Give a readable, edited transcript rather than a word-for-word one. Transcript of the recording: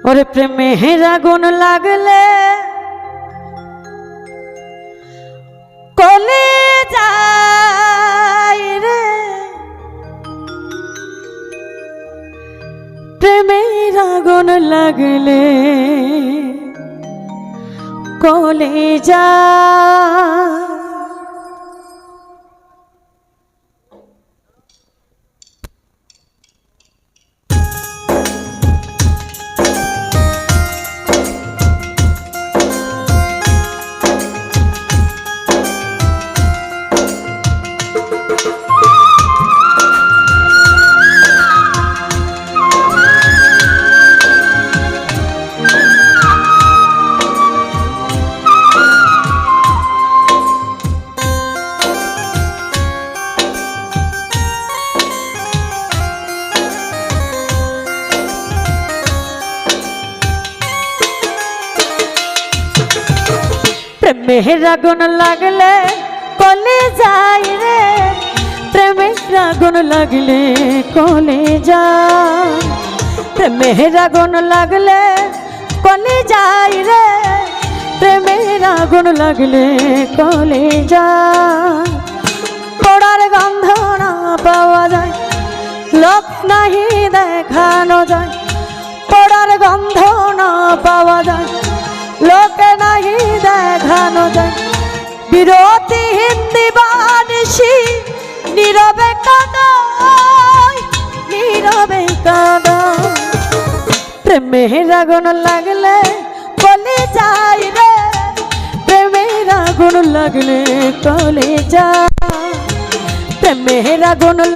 ওরে প্রেমের আগুন লাগলে কলে যায় রে, প্রেমের আগুন লাগলে কলে যায়। প্রেমের আগুন লাগলে কলে যায় রে, প্রেমের আগুন লাগলে কলে যায়। প্রেমের আগুন লাগলে কলে যায় রে, প্রেমের আগুন লাগলে কলে যায়। পোড়ার গন্ধ না পাওয়া যায়, লোক নাহি দেখানো যায়। পোড়ার গন্ধ না পাওয়া যায়, লোকে নাহি দেখানো যায়। বিরতিহীন দিবানিশি নীরবে কাঁদায়, নীরবে কাঁদায়। প্রেমের আগুন লাগলে কলে যায় রে, প্রেমের আগুন লাগলে কলে যায়। প্রেমের আগুন